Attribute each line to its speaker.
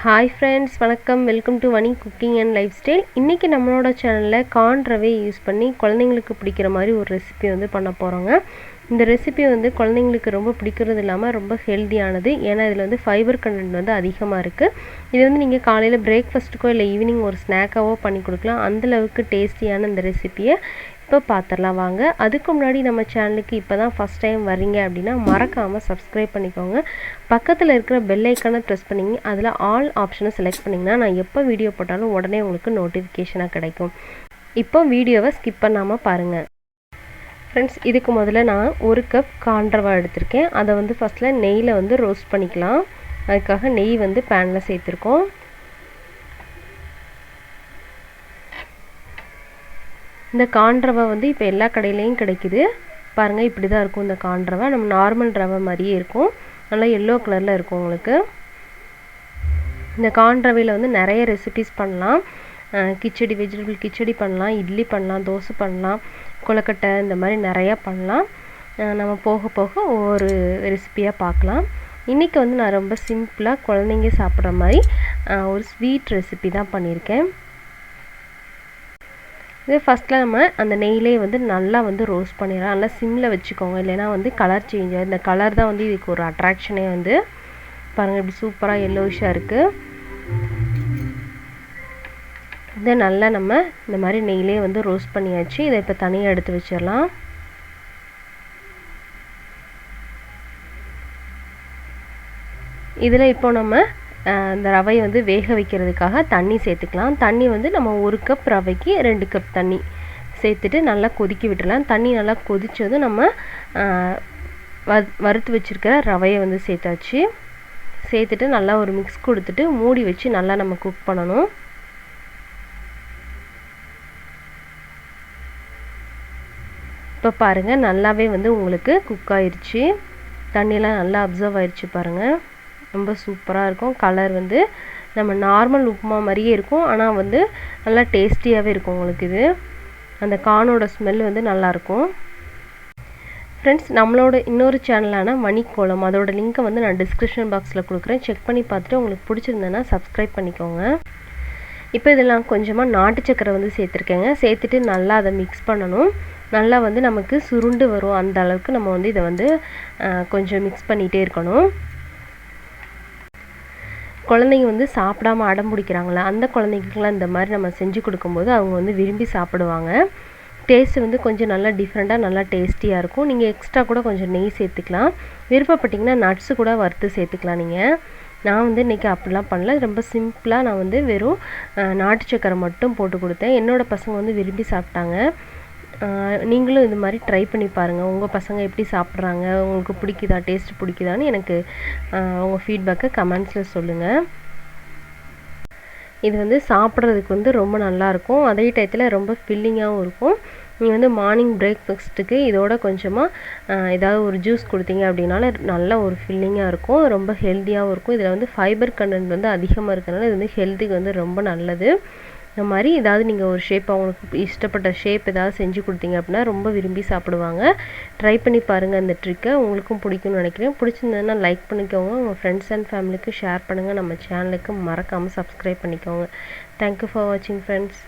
Speaker 1: Hi friends, வணக்கம். Welcome to vanicooking and lifestyle. இன்னைக்கு நம்மளோட சேனல்ல கார்ன் ரவை யூஸ் பண்ணி குழந்தைகளுக்கு பிடிக்கிற மாதிரி ஒரு ரெசிபி வந்து பண்ண போறோங்க. இந்த ரெசிபி வந்து குழந்தைகளுக்கு ரொம்ப பிடிக்கிறது இல்லாம ரொம்ப ஹெல்தியானது. ஏன்னா இதுல வந்து ஃபைபர் கண்டென்ட் வந்து அதிகமா இருக்கு. இது வந்து நீங்க காலையில பிரேக்ஃபாஸ்ட்க்கோ இல்ல ஈவினிங் ஒரு ஸ்நாக்காவோ பண்ணி கொடுக்கலாம். அந்த அளவுக்கு டேஸ்டியான இந்த ரெசிபியை இப்போ பார்த்துடலாம் வாங்க. அதுக்கு முன்னாடி நம்ம சேனலுக்கு இப்போ தான் ஃபஸ்ட் டைம் வரீங்க அப்படின்னா மறக்காமல் சப்ஸ்கிரைப் பண்ணிக்கோங்க. பக்கத்தில் இருக்கிற பெல் ஐக்கானை ப்ரெஸ் பண்ணிங்க, அதில் ஆல் ஆப்ஷனை செலக்ட் பண்ணிங்கன்னா நான் எப்போ வீடியோ போட்டாலும் உடனே உங்களுக்கு நோட்டிஃபிகேஷனாக கிடைக்கும். இப்போ வீடியோவை ஸ்கிப் பண்ணாமல் பாருங்கள். ஃப்ரெண்ட்ஸ், இதுக்கு முதல்ல நான் 1 கப் கார்ன் ரவை எடுத்திருக்கேன். அதை வந்து ஃபஸ்ட்டில் நெய்யில் வந்து ரோஸ்ட் பண்ணிக்கலாம். அதுக்காக நெய் வந்து பேனில் சேர்த்துருக்கோம். இந்த கார்ன் ரவை வந்து இப்போ எல்லா கடையிலையும் கிடைக்குது. பாருங்கள், இப்படி தான் இருக்கும் இந்த கார்ன் ரவை. நம்ம நார்மல் ரவை மாதிரியே இருக்கும். நல்லா எல்லோ கலரில் இருக்கும் உங்களுக்கு. இந்த கார்ன் ரவையில் வந்து நிறைய ரெசிபிஸ் பண்ணலாம். கிச்சடி, வெஜிடபிள் கிச்சடி பண்ணலாம், இட்லி பண்ணலாம், தோசை பண்ணலாம், கொழுக்கட்டை, இந்த மாதிரி நிறையா பண்ணலாம். நம்ம போக போக ஒவ்வொரு ரெசிபியாக பார்க்கலாம். இன்றைக்கி வந்து நான் ரொம்ப சிம்பிளாக குழந்தைங்க சாப்பிட்ற மாதிரி ஒரு ஸ்வீட் ரெசிபி தான் பண்ணியிருக்கேன். இது ஃபஸ்ட்டில் நம்ம அந்த நெய்யிலே வந்து நல்லா வந்து ரோஸ்ட் பண்ணிடலாம். நல்லா சிம்மில் வச்சுக்கோங்க, இல்லைன்னா வந்து கலர் சேஞ்ச் ஆகும். இந்த கலர் தான் வந்து இதுக்கு ஒரு அட்ராக்ஷனே வந்து. பாருங்கள், இப்படி சூப்பராக எல்லோயிஷாக இருக்குது. இதை நல்லா நம்ம இந்த மாதிரி நெய்யிலே வந்து ரோஸ்ட் பண்ணியாச்சு. இதை இப்போ தனியாக எடுத்து வச்சிடலாம். இதில் இப்போ நம்ம இந்த ரவையை வந்து வேக வைக்கிறதுக்காக தண்ணி சேர்த்துக்கலாம். தண்ணி வந்து நம்ம 1 கப் ரவைக்கு 2 கப் தண்ணி சேர்த்துட்டு நல்லா கொதிக்க விட்டுடலாம். தண்ணி நல்லா கொதித்ததும் நம்ம வறுத்து வச்சுருக்கிற ரவையை வந்து சேர்த்தாச்சு. சேர்த்துட்டு நல்லா ஒரு மிக்ஸ் கொடுத்துட்டு மூடி வச்சு நல்லா நம்ம குக் பண்ணணும். இப்போ பாருங்கள், நல்லாவே வந்து உங்களுக்கு குக் ஆயிடுச்சு. தண்ணியெலாம் நல்லா அப்சர்வ் ஆயிடுச்சு பாருங்கள். ரொம்ப சூப்பராக இருக்கும். கலர் வந்து நம்ம நார்மல் உப்புமா மாதிரியே இருக்கும், ஆனால் வந்து நல்லா டேஸ்டியாகவே இருக்கும் உங்களுக்கு. இது அந்த கார்னோட ஸ்மெல் வந்து நல்லாயிருக்கும். ஃப்ரெண்ட்ஸ், நம்மளோட இன்னொரு சேனலான மணிக்கோலம், அதோட லிங்க்கை வந்து நான் டிஸ்கிரிப்ஷன் பாக்ஸில் கொடுக்குறேன். செக் பண்ணி பார்த்துட்டு உங்களுக்கு பிடிச்சிருந்தேன்னா சப்ஸ்கிரைப் பண்ணிக்கோங்க. இப்போ இதில் நான் கொஞ்சமாக நாட்டு சக்கரை வந்து சேர்த்துருக்கேங்க. சேர்த்துட்டு நல்லா அதை மிக்ஸ் பண்ணணும். நல்லா வந்து நமக்கு சுருண்டு வரும், அந்த அளவுக்கு நம்ம வந்து இதை வந்து கொஞ்சம் மிக்ஸ் பண்ணிகிட்டே இருக்கணும். குழந்தைங்க வந்து சாப்பிடாம அடம் பிடிக்கிறாங்களா, அந்த குழந்தைங்களுக்குலாம் இந்த மாதிரி நம்ம செஞ்சு கொடுக்கும்போது அவங்க வந்து விரும்பி சாப்பிடுவாங்க. டேஸ்ட் வந்து கொஞ்சம் நல்லா டிஃப்ரெண்ட்டாக நல்லா டேஸ்டியாக இருக்கும். நீங்கள் எக்ஸ்ட்ரா கூட கொஞ்சம் நெய் சேர்த்துக்கலாம். விருப்பப்பட்டிங்கன்னா நட்ஸு கூட வறுத்து சேர்த்துக்கலாம் நீங்கள். நான் வந்து இன்றைக்கி அப்படிலாம் பண்ணல. ரொம்ப சிம்பிளாக நான் வந்து வெறும் நாட்டு சக்கரை மட்டும் போட்டு கொடுத்தேன். என்னோடய பசங்க வந்து விரும்பி சாப்பிட்டாங்க. நீங்களும் இது மாதிரி ட்ரை பண்ணி பாருங்கள். உங்கள் பசங்க எப்படி சாப்பிட்றாங்க, உங்களுக்கு பிடிக்குதா, டேஸ்ட் பிடிக்குதான்னு எனக்கு உங்கள் ஃபீட்பேக்கை கமெண்ட்ஸில் சொல்லுங்கள். இது வந்து சாப்பிட்றதுக்கு வந்து ரொம்ப நல்லாயிருக்கும். அதே டயத்தில் ரொம்ப ஃபில்லிங்காகவும் இருக்கும். நீங்கள் வந்து மார்னிங் பிரேக்ஃபாஸ்ட்டுக்கு இதோட கொஞ்சமாக ஏதாவது ஒரு ஜூஸ் கொடுத்தீங்க அப்படின்னால நல்ல ஒரு ஃபில்லிங்காக இருக்கும். ரொம்ப ஹெல்த்தியாகவும் இருக்கும். இதில் வந்து ஃபைபர் கண்டென்ட் வந்து அதிகமாக இருக்கிறதுனால இது வந்து ஹெல்த்துக்கு வந்து ரொம்ப நல்லது. இந்த மாதிரி ஏதாவது நீங்கள் ஒரு ஷேப், அவங்களுக்கு இஷ்டப்பட்ட ஷேப் ஏதாவது செஞ்சு கொடுத்தீங்க அப்படின்னா ரொம்ப விரும்பி சாப்பிடுவாங்க. ட்ரை பண்ணி பாருங்கள் இந்த ட்ரிக்கை. உங்களுக்கும் பிடிக்கும்னு நினைக்கிறேன். பிடிச்சிருந்ததுன்னா லைக் பண்ணிக்கோங்க. உங்கள் ஃப்ரெண்ட்ஸ் அண்ட் ஃபேமிலிக்கு ஷேர் பண்ணுங்கள். நம்ம சேனலுக்கு மறக்காமல் சப்ஸ்கிரைப் பண்ணிக்கோங்க. தேங்க்யூ ஃபார் வாட்சிங் ஃப்ரெண்ட்ஸ்.